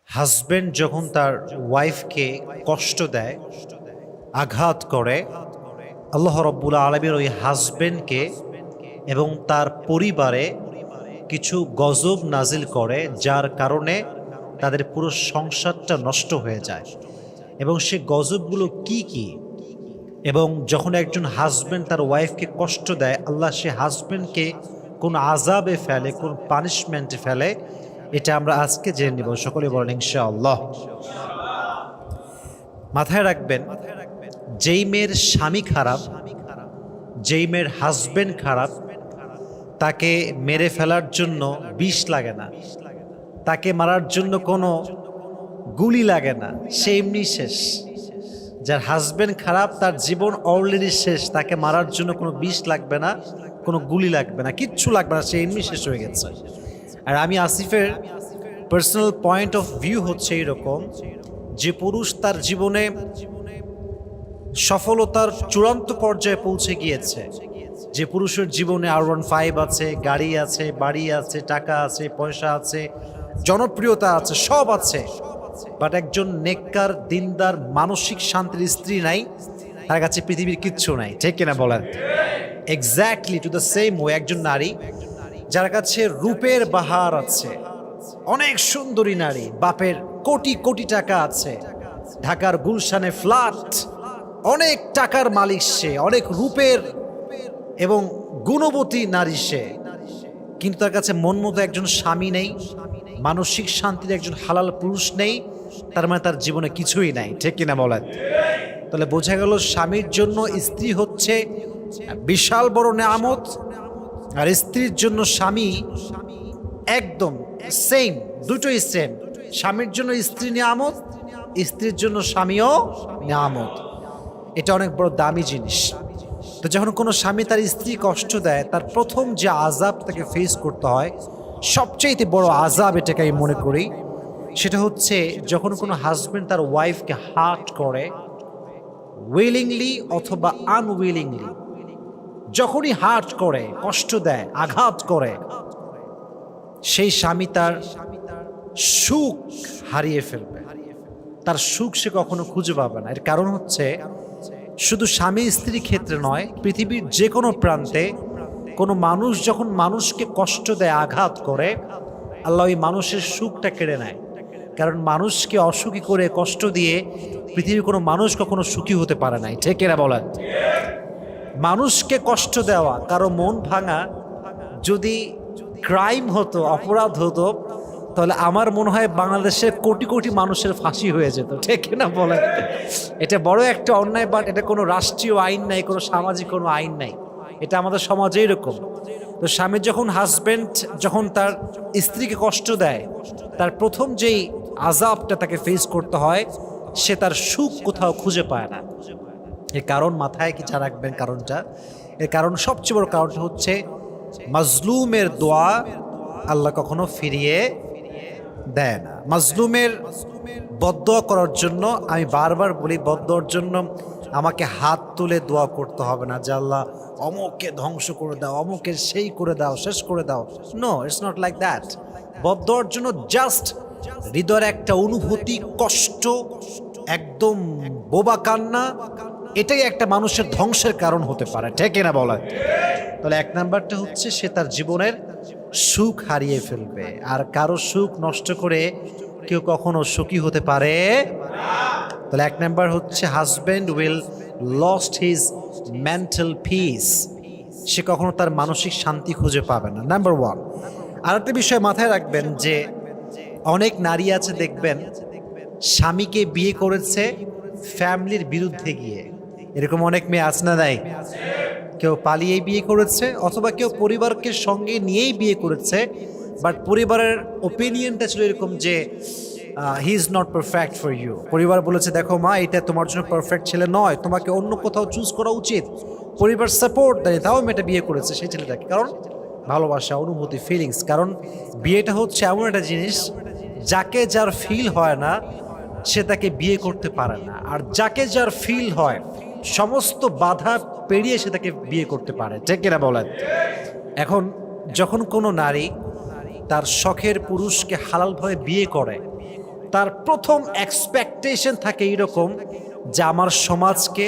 Husband যখন তার ওয়াইফকে কষ্ট দেয়, আঘাত করে, আল্লাহ রব্বুল আলামিন ওই হাজব্যান্ডকে এবং তার পরিবারে কিছু গজব নাজিল করে, যার কারণে তাদের পুরো সংসারটা নষ্ট হয়ে যায়। এবং সে গজবগুলো কি কি? এবং যখন একজন হাজব্যান্ড তার ওয়াইফকে কষ্ট দেয়, আল্লাহ সে হাজব্যান্ডকে কোন আযাবে ফেলে, কোন পানিশমেন্টে ফেলে, এটা আমরা আজকে জেনে নেব। সকলে বলেন ইনশাআল্লাহ। মাথায় রাখবেন, যেই মেয়ের স্বামী খারাপ, যেই মেয়ের হাজব্যান্ড খারাপ, তাকে মেরে ফেলার জন্য বিষ লাগে না, তাকে মারার জন্য কোনো গুলি লাগে না, সে এমনি শেষ। যার হাজব্যান্ড খারাপ, তার জীবন অলরেডি শেষ, তাকে মারার জন্য কোনো বিষ লাগবে না, কোনো গুলি লাগবে না, কিচ্ছু লাগবে না, সে এমনি শেষ হয়ে গেছে। আর আমি আসিফের পার্সোনাল পয়েন্ট অফ ভিউ হচ্ছে এইরকম, যে পুরুষ তার জীবনে সফলতার চূড়ান্ত পর্যায়ে পৌঁছে গিয়েছে, যে পুরুষের জীবনে R15 আছে, গাড়ি আছে, বাড়ি আছে, টাকা আছে, পয়সা আছে, জনপ্রিয়তা আছে, সব আছে, বাট একজন নেককার দিনদার মানসিক শান্তির স্ত্রী নাই, তার কাছে পৃথিবীর কিচ্ছু নাই। ঠিক কিনা বলেন? Exactly to the same way, একজন নারী যার কাছে রূপের বাহার আছে, অনেক সুন্দরী নারী, বাপের কোটি কোটি টাকা আছে, ঢাকার গুলশানে ফ্ল্যাট, অনেক টাকার মালিক সে, অনেক রূপের এবং গুণবতী নারী সে, কিন্তু তার কাছে মন মতো একজন স্বামী নেই, মানসিক শান্তির একজন হালাল পুরুষ নেই, তার মানে তার জীবনে কিছুই নাই। ঠিক কিনা বলেন? তাহলে বোঝা গেল, স্বামীর জন্য স্ত্রী হচ্ছে বিশাল বড় নেয়ামত, আর স্ত্রীর জন্য স্বামী একদম সেম, দুটোই সেম। স্বামীর জন্য স্ত্রী নেয়ামত, স্ত্রীর জন্য স্বামীও নেয়ামত। এটা অনেক বড় দামি জিনিস। তো যখন কোনো স্বামী তার স্ত্রী কষ্ট দেয়, তার প্রথম যে আযাব তাকে ফেস করতে হয়, সবচেয়ে বড় আযাব এটাকে আমি মনে করি, সেটা হচ্ছে যখন কোনো হাজব্যান্ড তার ওয়াইফকে হার্ট করে, উইলিংলি অথবা আনউইলিংলি, যখনই হার্ট করে, কষ্ট দেয়, আঘাত করে, সেই স্বামী তার সুখ হারিয়ে ফেলবে। তার সুখ সে কখনো খুঁজে পাবে না। এর কারণ হচ্ছে, শুধু স্বামী স্ত্রীর ক্ষেত্রে নয়, পৃথিবীর যে কোনো প্রান্তে কোনো মানুষ যখন মানুষকে কষ্ট দেয়, আঘাত করে, আল্লাহ ওই মানুষের সুখটা কেড়ে নেয়। কারণ মানুষকে অসুখী করে, কষ্ট দিয়ে পৃথিবীর কোনো মানুষ কখনো সুখী হতে পারে নাই। ঠিক এরা বলেন? মানুষকে কষ্ট দেওয়া, কারো মন ভাঙা যদি ক্রাইম হতো, অপরাধ হতো, তাহলে আমার মনে হয় বাংলাদেশের কোটি কোটি মানুষের ফাঁসি হয়ে যেত। ঠিক না বলেন? এটা বড় একটা অন্যায়, বাট এটা কোনো রাষ্ট্রীয় আইন নাই, কোনো সামাজিক কোনো আইন নাই, এটা আমাদের সমাজে এরকম। তো স্বামী যখন, হাজব্যান্ড যখন তার স্ত্রীকে কষ্ট দেয়, তার প্রথম যেই আযাবটা তাকে ফেস করতে হয়, সে তার সুখ কোথাও খুঁজে পায় না। এর কারণ মাথায় কি রাখবেন কারণটা? এর কারণ, সবচেয়ে বড় কারণটা হচ্ছে, মাজলুমের দোয়া আল্লাহ কখনো ফিরিয়ে দেয় না। মাজলুমের বদদোয়া করার জন্য, আমি বারবার বলি, বদদোয়ার জন্য আমাকে হাত তুলে দোয়া করতে হবে না যে আল্লাহ অমুককে ধ্বংস করে দাও, অমুকের সেই করে দাও, শেষ করে দাও। No, it's not like that. বদদোয়ার জন্য জাস্ট হৃদয়ের একটা অনুভূতি, কষ্ট, একদম বোবা কান্না, এটাই একটা মানুষের ধ্বংসের কারণ হতে পারে। ঠিক না বলা? তাহলে এক নাম্বারটা হচ্ছে, সে তার জীবনের সুখ হারিয়ে ফেলবে। আর কারো সুখ নষ্ট করে কেউ কখনো সুখী হতে পারে। তাহলে এক নাম্বার হচ্ছে, husband will lost his mental peace, সে কখনো তার মানসিক শান্তি খুঁজে পাবে না। Number one. আর একটা বিষয় মাথায় রাখবেন, যে অনেক নারী আছে দেখবেন, স্বামীকে বিয়ে করেছে ফ্যামিলির বিরুদ্ধে গিয়ে। এরকম অনেক মেয়ে আছে না? নাই? কেউ পালিয়েই বিয়ে করেছে, অথবা কেউ পরিবারকে সঙ্গে নিয়েই বিয়ে করেছে, বাট পরিবারের ওপিনিয়নটা ছিল এরকম যে he is not perfect for you. পরিবার বলেছে, দেখো মা, এটা তোমার জন্য পারফেক্ট ছেলে নয়, তোমাকে অন্য কোথাও চুজ করা উচিত। পরিবার সাপোর্ট দেয়, তাও মেয়েটা বিয়ে করেছে সেই ছেলেটাকে। কারণ ভালোবাসা, অনুভূতি, ফিলিংস। কারণ বিয়েটা হচ্ছে এমন একটা জিনিস, যাকে যার ফিল হয় না, সে তাকে বিয়ে করতে পারে না। আর যাকে যার ফিল হয়, সমস্ত বাধা পেরিয়ে সে তাকে বিয়ে করতে পারে। ঠিক কিনা বলেন? এখন যখন কোনো নারী তার শখের পুরুষকে হালালভাবে বিয়ে করে, তার প্রথম এক্সপেকটেশন থাকে এইরকম যে আমার সমাজকে,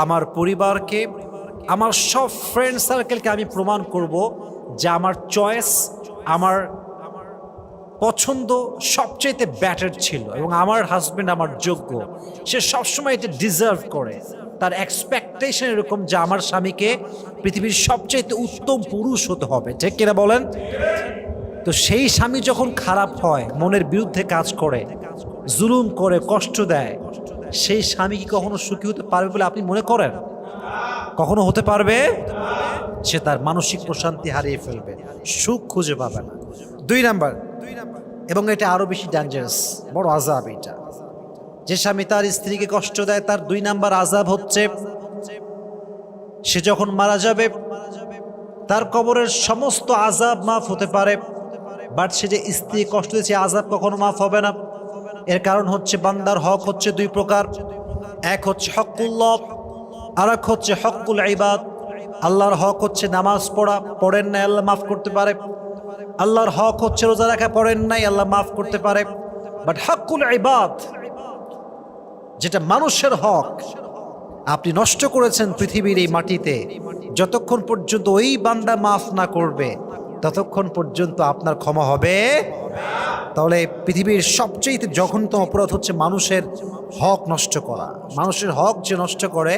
আমার পরিবারকে, আমার সব ফ্রেন্ড সার্কেলকে আমি প্রমাণ করব যে আমার চয়েস, আমার পছন্দ সবচাইতে ব্যাটার ছিল এবং আমার হাজবেন্ড আমার যোগ্য, সে সবসময় এটা ডিজার্ভ করে। তার এক্সপেকটেশন এরকম যে আমার স্বামীকে পৃথিবীর সবচাইতে উত্তম পুরুষ হতে হবে, ঠিক কিনা বলেন? তো সেই স্বামী যখন খারাপ হয়, মনের বিরুদ্ধে কাজ করে, জুলুম করে, কষ্ট দেয়, সেই স্বামী কি কখনো সুখী হতে পারবে বলে আপনি মনে করেন? কখনো হতে পারবে? সে তার মানসিক প্রশান্তি হারিয়ে ফেলবে, সুখ খুঁজে পাবে না। 2 নাম্বার, এবং এটা আরো বেশি ডেঞ্জারাস, বড় আযাব এটা। যে স্বামী তার স্ত্রীকে কষ্ট দেয়, তার 2 নাম্বার আযাব হচ্ছে সে যখন মারা যাবে তার কবরের সমস্ত আযাব মাফ হতে পারে, বাট সে যে স্ত্রী কষ্ট দিয়েছে আযাব কখনো মাফ হবে না। এর কারণ হচ্ছে বান্দার হক হচ্ছে 2 প্রকার, এক হচ্ছে হকুল্লাহ, আর এক হচ্ছে হকুল ইবাদ। আল্লাহর হক হচ্ছে নামাজ পড়া, পড়েন নাই আল্লাহ মাফ করতে পারে। আল্লাহর হক হচ্ছে রোজা রাখা, পড়েন নাই আল্লাহ মাফ করতে পারে। বাট হকুল ইবাদ, যেটা মানুষের হক, আপনি নষ্ট করেছেন পৃথিবীর এই মাটিতে, যতক্ষণ পর্যন্ত ওই বান্দা মাফ না করবে ততক্ষণ পর্যন্ত আপনার ক্ষমা হবে। তাহলে পৃথিবীর সবচেয়ে জঘন্যতম অপরাধ হচ্ছে মানুষের হক নষ্ট করা। মানুষের হক যে নষ্ট করে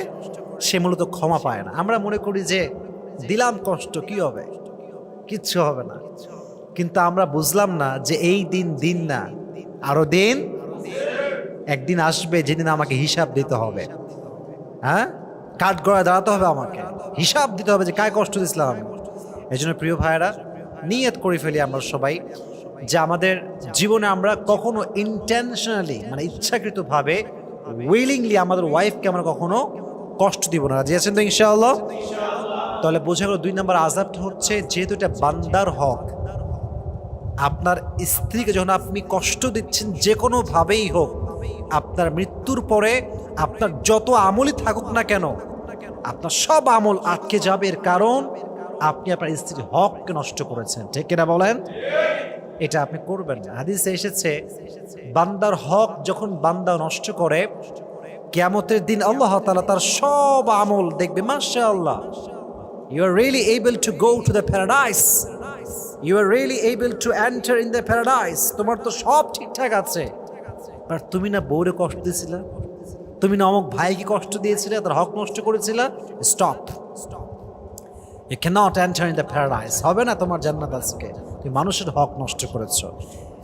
সে মূলত ক্ষমা পায় না। আমরা মনে করি যে দিলাম কষ্ট, কি হবে, কিচ্ছু হবে না, কিন্তু আমরা বুঝলাম না যে এই দিন দিন না, আরো দিন, একদিন আসবে যেদিন আমাকে হিসাব দিতে হবে। হ্যাঁ, কাঠ গড়ায় দাঁড়াতে হবে, আমাকে হিসাব দিতে হবে যে কায় কষ্ট দিয়েছিলাম আমি। এই জন্য প্রিয় ভাইয়েরা, নিয়ত করে ফেলি আমরা সবাই যে আমাদের জীবনে আমরা কখনো ইন্টেনশনালি, মানে ইচ্ছাকৃতভাবে, উইলিংলি আমাদের ওয়াইফকে আমরা কখনো কষ্ট দিব না। রাজি আছেন তো ইনশাআল্লাহ? তাহলে বোঝা গেল 2 নম্বর আযাবটা হচ্ছে, যেহেতু এটা বান্দার হক, আপনার স্ত্রীকে যখন আপনি কষ্ট দিচ্ছেন যে কোনোভাবেই হোক, আপনার মৃত্যুর পরে আপনার যত আমলই থাকুক না কেন, আপনার সব আমল আটকে যাবে। এর কারণ আপনি আপনার স্ত্রীর হককে নষ্ট করেছেন, ঠিক কিনা বলেন? এটা আপনি করবেন না। হাদিসে এসেছে বান্দার হক যখন বান্দা নষ্ট করে, কিয়ামতের দিন আল্লাহ তাআলা তার সব আমল দেখবে, মাশাআল্লাহ, you are really able to go to the paradise, you are really able to enter in the paradise, তোমার তো সব ঠিকঠাক আছে, আর তুমি না বউরে কষ্ট দিয়েছিলে, তুমি না অমুক ভাইকে কষ্ট দিয়েছিলে, তার হক নষ্ট করেছিলে, stop, you cannot enter in the paradise, হবে না তোমার জান্নাত আজকে, তুমি মানুষের হক নষ্ট করেছো।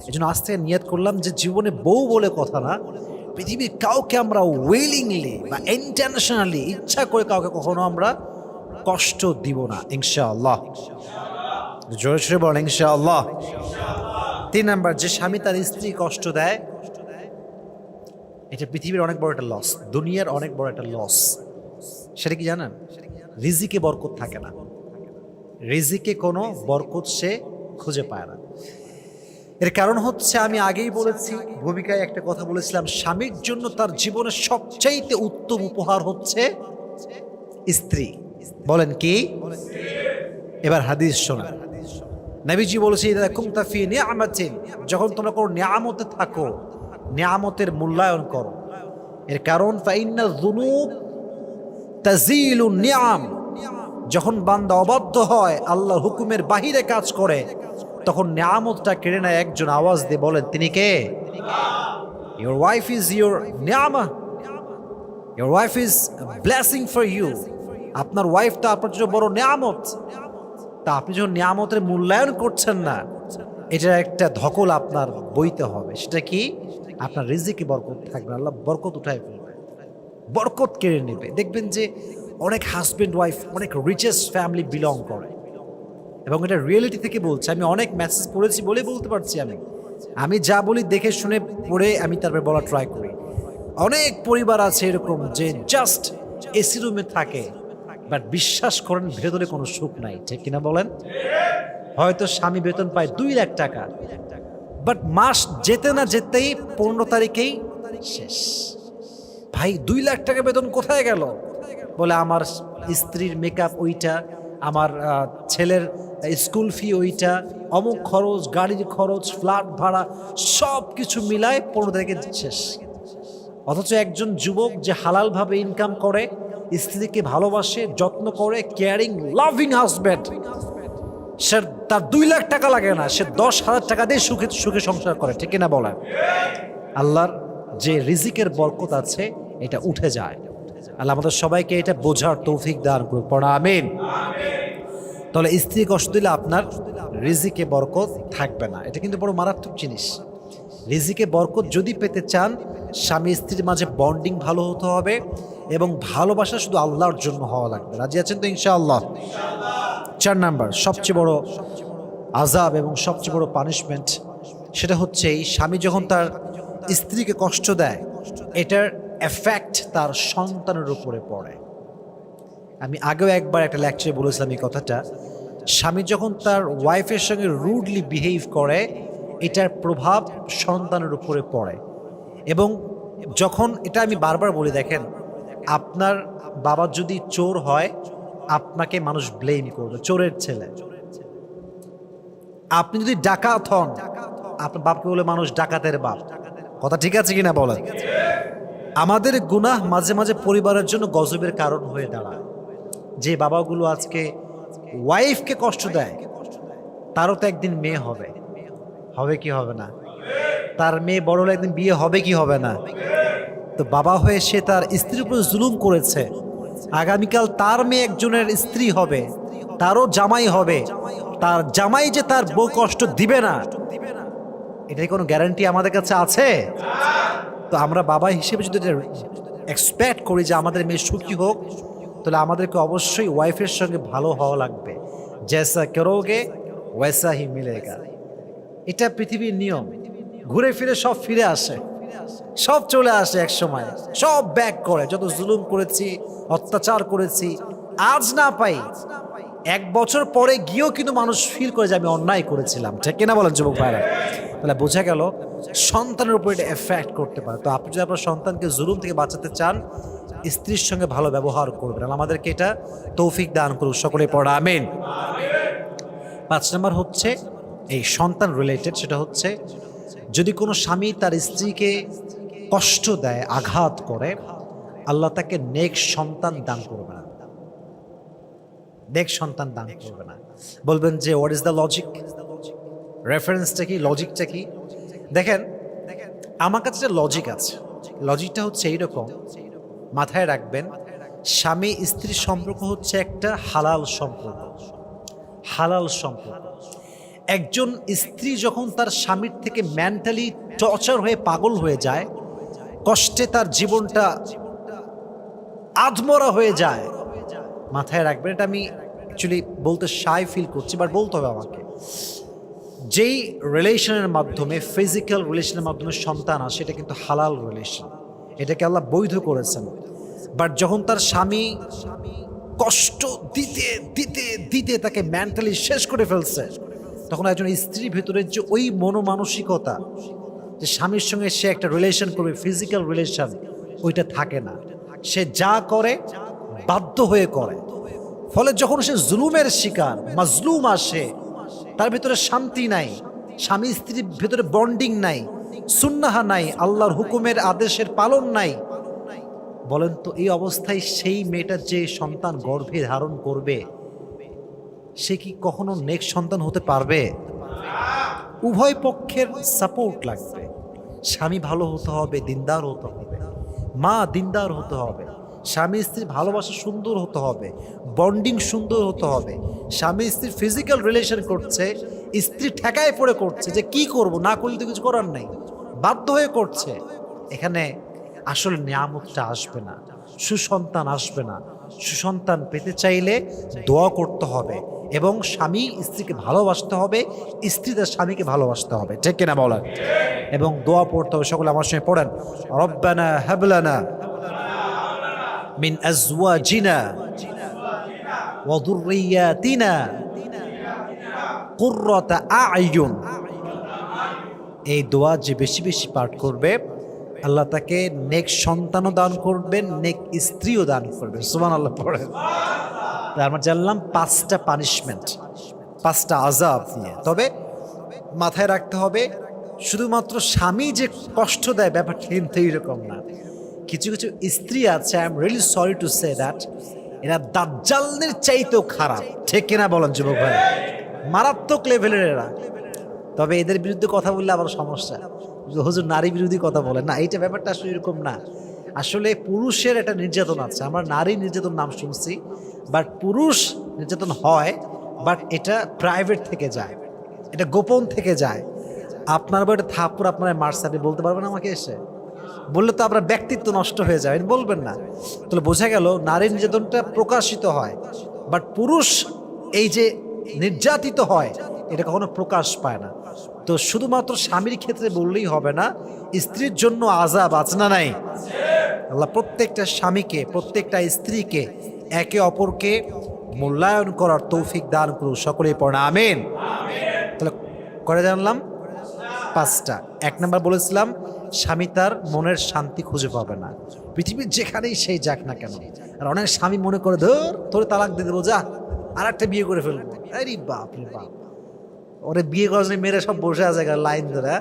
এই জন্য আজ থেকে নিয়ত করলাম যে জীবনে বউ বলে কথা না, পৃথিবীর কাউকে আমরা উইলিংলি বা ইন্টেনশনালি, ইচ্ছা করে কাউকে কখনো আমরা কষ্ট দিব না, ইনশাআল্লাহ। জোরে জোরে বলেন ইনশাআল্লাহ। 3 নাম্বার, যে স্বামী তার স্ত্রী কষ্ট দেয়, এটা পৃথিবীর অনেক বড় একটা লস, দুনিয়ার অনেক বড় একটা লস। সেটা কি জানেন? রিজিকে বরকত থাকে না, রিজিকে কোনো বরকত সে খুঁজে পায় না। এর কারণ হচ্ছে, আমি আগেই বলেছি, ভূমিকায় একটা কথা বলেছিলাম, স্বামীর জন্য তার জীবনের সবচাইতে উত্তম উপহার হচ্ছে স্ত্রী। বলেন কি? এবার হাদিস শোনেন। নবীজি বলেছে, ইদা কুনতা ফি নিআমাতিন, যখন তোমরা কোনো নিয়ামতে থাকো, নিয়ামতের মূল্যায়ন করো। এর কারণ ফাইন্না যুনুব তাজিলু নিআম, যখন বান্দা অবাধ্য হয়, আল্লাহর হুকুমের বাহিরে কাজ করে, তখন নিয়ামতটা কেড়ে নেয় একজন। আওয়াজ দিয়ে বলেন, তিনি কে? Your wife is your নিয়ামা, your wife is a blessing for you, আপনার ওয়াইফটা আপনার জন্য বড় নিয়ামত। তা আপনি যখন নিয়ামতের মূল্যায়ন করছেন না, এটার একটা ধকল আপনার বইতে হবে। সেটা কি? আপনার রিজিকে বরকত থাকবে, আল্লাহ বরকত উঠায় ফেলবে, বরকত কেড়ে নেবে। দেখবেন যে অনেক হাজব্যান্ড ওয়াইফ অনেক রিচেস্ট ফ্যামিলি বিলং করে, এবং এটা রিয়েলিটি থেকে বলছে। আমি অনেক মেসেজ পড়েছি বলে বলতে পারছি। আমি যা বলি দেখে শুনে পড়ে আমি তারপরে বলা ট্রাই করি। অনেক পরিবার আছে এরকম যে জাস্ট এসি রুমে থাকে, বাট বিশ্বাস করেন ভেতরে কোনো সুখ নাই, ঠিক কিনা বলেন? হয়তো স্বামী বেতন পায় 2 লাখ টাকা, বাট মাস যেতে না যেতেই 15 তারিখেই শেষ। ভাই 2 লাখ টাকা বেতন কোথায় গেল? বলে আমার স্ত্রীর মেকআপ ওইটা, আমার ছেলের স্কুল ফি ওইটা, অমুক খরচ, গাড়ির খরচ, ফ্ল্যাট ভাড়া, সব কিছু মিলায় 15 তারিখে শেষ। অথচ একজন যুবক যে হালালভাবে ইনকাম করে, স্ত্রীকে ভালোবাসে, যত্ন করে, কেয়ারিং লাভিং হাজব্যান্ড, সে তার 2 লাখ টাকা লাগে না, সে 10,000 টাকা দিয়ে সুখে সুখে সংসার করে, ঠিক কিনা বলেন? আল্লাহর যে রিজিকের বরকত আছে এটা উঠে যায়। আল্লাহ আমাদের সবাইকে এটা বোঝার তৌফিক দান করুক, পড়া আমিন। তাহলে স্ত্রী কষ্ট দিলে আপনার রিজিকে বরকত থাকবে না, এটা কিন্তু বড় মারাত্মক জিনিস। রিজিকে বরকত যদি পেতে চান, স্বামী স্ত্রীর মাঝে বন্ডিং ভালো হতে হবে এবং ভালোবাসা শুধু আল্লাহর জন্য হওয়া লাগবে। রাজি আছেন তো ইনশাআল্লাহ? 4 নাম্বার সবচেয়ে বড় আযাব এবং সবচেয়ে বড় পানিশমেন্ট, সেটা হচ্ছে এই স্বামী যখন তার স্ত্রীকে কষ্ট দেয়, এটার এফেক্ট তার সন্তানের উপরে পড়ে। আমি আগেও একবার একটা লেকচারে বলেছিলাম এই কথাটা। স্বামী যখন তার ওয়াইফের সঙ্গে রুডলি বিহেভ করে, এটার প্রভাব সন্তানের উপরে পড়ে। এবং যখন এটা আমি বারবার বলি, দেখেন, আপনার বাবা যদি চোর হয়, আপনাকে মানুষ ব্লেম করবে, চোরের ছেলে। আপনি যদি ডাকাত হন, আপনার বাপকে বলে মানুষ ডাকাতের বাপ। কথা ঠিক আছে কিনা বলেন? আমাদের গুনাহ মাঝে মাঝে পরিবারের জন্য গজবের কারণ হয়ে দাঁড়ায়। যে বাবাগুলো আজকে ওয়াইফকে কষ্ট দেয়, তারও তো একদিন মেয়ে হবে, হবে কি হবে না? তার মেয়ে বড় হলে একদিন বিয়ে হবে কি হবে না? তো বাবা হয়ে সে তার স্ত্রীর উপর জুলুম করেছে, আগামীকাল তার মেয়ে একজনের স্ত্রী হবে, তারও জামাই হবে, তার জামাই যে তার বউ কষ্ট দিবে না, এটার কোনো গ্যারান্টি আমাদের কাছে আছে? তো আমরা বাবা হিসেবে যদি এক্সপেক্ট করি যে আমাদের মেয়ে সুখী হোক, তাহলে আমাদেরকে অবশ্যই ওয়াইফের সঙ্গে ভালো হওয়া লাগবে। জৈসা করোগে ওয়ৈসা হি মিলেগা, এটা পৃথিবীর নিয়ম। ঘুরে ফিরে সব ফিরে আসে, সব চলে আসে এক সময়, সব ব্যাক করে। যত জুলুম করেছি, অত্যাচার করেছি, আজ না পাই, 1 বছর পরে গিয়েও কিন্তু মানুষ ফিল করে যে আমি অন্যায় করেছিলাম, ঠিক কিনা বলেন যুবক ভাইরা? তাহলে বোঝা গেল সন্তানের উপর এটা এফেক্ট করতে পারে। তো আপনি যদি আপনার সন্তানকে জুলুম থেকে বাঁচাতে চান, স্ত্রীর সঙ্গে ভালো ব্যবহার করবেন। আমাদেরকে এটা তৌফিক দান করুন, সকলে পড়া আমিন। 5 নম্বর হচ্ছে এই সন্তান রিলেটেড, সেটা হচ্ছে যদি কোনো স্বামী তার স্ত্রীকে কষ্ট দেয়, আঘাত করে, আল্লাহ তাকে নেক সন্তান দান করবে না। নেক সন্তান দান করবে না। বলবেন যে হোয়াট ইজ দ্য লজিক? রেফারেন্সটা কি, লজিকটা কি? দেখেন, আমার কাছে লজিক আছে। লজিকটা হচ্ছে এইরকম, মাথায় রাখবেন, স্বামী স্ত্রীর সম্পর্ক হচ্ছে একটা হালাল সম্পর্ক। হালাল সম্পর্ক। একজন স্ত্রী যখন তার স্বামীর থেকে মেন্টালি টর্চার হয়ে পাগল হয়ে যায়, কষ্টে তার জীবনটা আধমরা হয়ে যায়, মাথায় রাখবেন, এটা আমি অ্যাকচুয়ালি বলতে শাই ফিল করছি, বাট বলতে হবে আমাকে। যেই রিলেশনের মাধ্যমে, ফিজিক্যাল রিলেশনের মাধ্যমে সন্তান আসে, এটা কিন্তু হালাল রিলেশন, এটাকে আল্লাহ বৈধ করেছেন। বাট যখন তার স্বামী কষ্ট দিতে দিতে দিতে তাকে মেন্টালি শেষ করে ফেলছে, তখন একজন স্ত্রীর ভেতরে যে ওই মনোমানসিকতা যে স্বামীর সঙ্গে সে একটা রিলেশন করবে, ফিজিক্যাল রিলেশন, ওইটা থাকে না। সে যা করে বাধ্য হয়ে করে। ফলে যখন সে জুলুমের শিকার, মাজলুম আসে, তার ভিতরে শান্তি নাই, স্বামী স্ত্রীর ভিতরে বন্ডিং নাই, সুন্নাহ নাই, আল্লাহর হুকুমের আদেশের পালন নাই। বলেন তো এই অবস্থায় সেই মেয়েটার যে সন্তান গর্ভে ধারণ করবে, সে কি কখনো নেক সন্তান হতে পারবে? উভয় পক্ষের সাপোর্ট লাগবে। স্বামী ভালো হতে হবে, দিনদার হতে হবে, মা দিনদার হতে হবে, স্বামী স্ত্রীর ভালোবাসা সুন্দর হতে হবে, বন্ডিং সুন্দর হতে হবে। স্বামী স্ত্রীর ফিজিক্যাল রিলেশন করছে, স্ত্রী ঠেকায় পড়ে করছে, যে কি করব, না করলে তো কিছু করার নাই, বাধ্য হয়ে করছে, এখানে আসলে নিয়ামতটা আসবে না, সুসন্তান আসবে না। সুসন্তান পেতে চাইলে দোয়া করতে হবে এবং স্বামী স্ত্রীকে ভালোবাসতে হবে, স্ত্রী তার স্বামীকে ভালোবাসতে হবে, ঠিক কিনা বলেন? এবং দোয়া পড়তে হবে। সকলে আমার সঙ্গে পড়েন, রব্বানা হাবলানা মিন আজওয়াজিনা ওয়া যুররিয়াতিনা কুররাতা আ'য়ুন। এই দোয়া যে বেশি বেশি পাঠ করবে, আল্লাহ তাকে নেক সন্তানও দান করবেন, নেক স্ত্রীও দান করবেন। সুবহানাল্লাহ পড়েন। আমরা জানলাম 5টা পানিশমেন্ট, 5টা আযাব নিয়ে। তবে মাথায় রাখতে হবে শুধুমাত্র স্বামী যে কষ্ট দেয় ব্যাপারটা কিন্তু এইরকম না। কিছু কিছু স্ত্রী আছে, I am really sorry to say that, এরা দাজ্জালের চাইতেও খারাপ। ঠিক কিনা বলেন যুবক ভাই? মারাত্মক লেভেলের এরা। তবে এদের বিরুদ্ধে কথা বললে আবার সমস্যা, হুজুর নারী বিরোধী কথা বলে না, এইটা ব্যাপারটা আসলে এরকম না। আসলে পুরুষের একটা নির্যাতন আছে, আমরা নারী নির্যাতন নাম শুনছি, বাট পুরুষ নির্যাতন হয়, বাট এটা প্রাইভেট থেকে যায়, এটা গোপন থেকে যায়। আপনার বাড়িতে থাপ্পড় আপনার মারছে, আপনি বলতে পারবেন আমাকে এসে? বললে তো আপনার ব্যক্তিত্ব নষ্ট হয়ে যায়, বলবেন না। তাহলে বোঝা গেল নারী নির্যাতনটা প্রকাশিত হয়, বাট পুরুষ এই যে নির্যাতিত হয় এটা কখনো প্রকাশ পায় না। তো শুধুমাত্র স্বামীর ক্ষেত্রে বললেই হবে না, স্ত্রীর জন্য আযাব আছে না নাই? আল্লাহ প্রত্যেকটা স্বামীকে, প্রত্যেকটা স্ত্রীকে একে অপরকে মূল্যায়ন করার তৌফিক দান করুন, সকলেই পড়ে আমিন। তাহলে করে জানলাম 5টা। 1 নাম্বার বলেছিলাম, স্বামী তার মনের শান্তি খুঁজে পাবে না পৃথিবীর যেখানেই সেই যাক না কেন। আর অনেক স্বামী মনে করে ধর তোরে তালাক দিয়ে দেবো, যা আর একটা বিয়ে করে ফেলবো। আরে বাপ রে বাপ, ওরে বিয়ে করার জন্য মেয়েরা সব বসে আছে লাইন ধরে।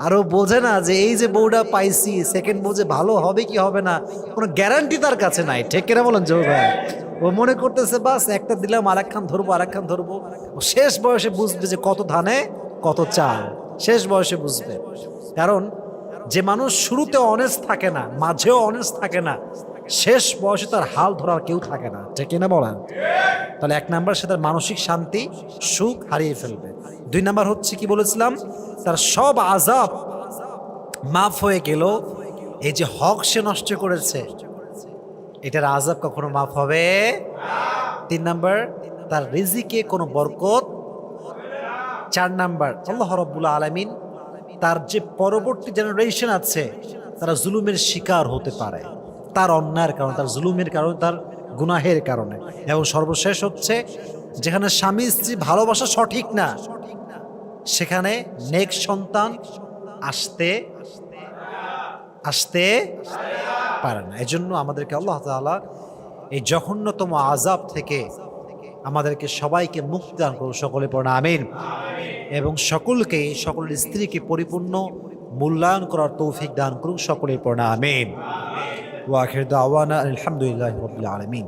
আর ও বোঝে না যে এই যে বউটা পাইছি, সেকেন্ড বউ যে ভালো হবে কি হবে না কোনো গ্যারান্টি তার কাছে নাই। ঠিক কিনা বলেন জো ভাই? ও মনে করতেছে বাস একটা দিলাম আরেকখান ধরবো, আরেকখান ধরবো। ও শেষ বয়সে বুঝবে যে কত ধানে কত চাল, শেষ বয়সে বুঝবে। কারণ যে মানুষ শুরুতে অনেস্ট থাকে না, মাঝেও অনেস্ট থাকে না, শেষ বয়সে তার হাল ধরার কেউ থাকে না। ঠিক কিনা বলেন? তাহলে 1 নাম্বার, সে তার মানসিক শান্তি সুখ হারিয়ে ফেলবে। 2 নাম্বার হচ্ছে কি বলেছিলাম, তার সব আযাব মাফ হয়ে গেল। এই যে হক সে নষ্ট করেছে, এটার আযাব কখনো মাফ হবে? 3 নাম্বার, তার রিজিকে কোনো বরকত। 4 নাম্বার, আল্লাহ রাব্বুল আলামিন তার যে পরবর্তী জেনারেশন আছে তারা জুলুমের শিকার হতে পারে, তার অন্যায়ের কারণে, তার জুলুমের কারণে, তার গুনাহের কারণে। এবং সর্বশেষ হচ্ছে, যেখানে স্বামী স্ত্রী ভালোবাসা সঠিক না, সেখানে নেক্সট সন্তান আসতে আসতে পারে না। এজন্য আমাদেরকে আল্লাহ তাআলা এই জঘন্যতম আযাব থেকে আমাদেরকে সবাইকে মুক্তি দান করুন, সকলে পড়া আমিন। এবং সকলকে, সকলের স্ত্রীকে পরিপূর্ণ মূল্যায়ন করার তৌফিক দান করুন, সকলে পড়া আমিন। ওয়া আখির দাওয়ানা আলহামদুলিল্লাহি রাব্বিল আলামিন।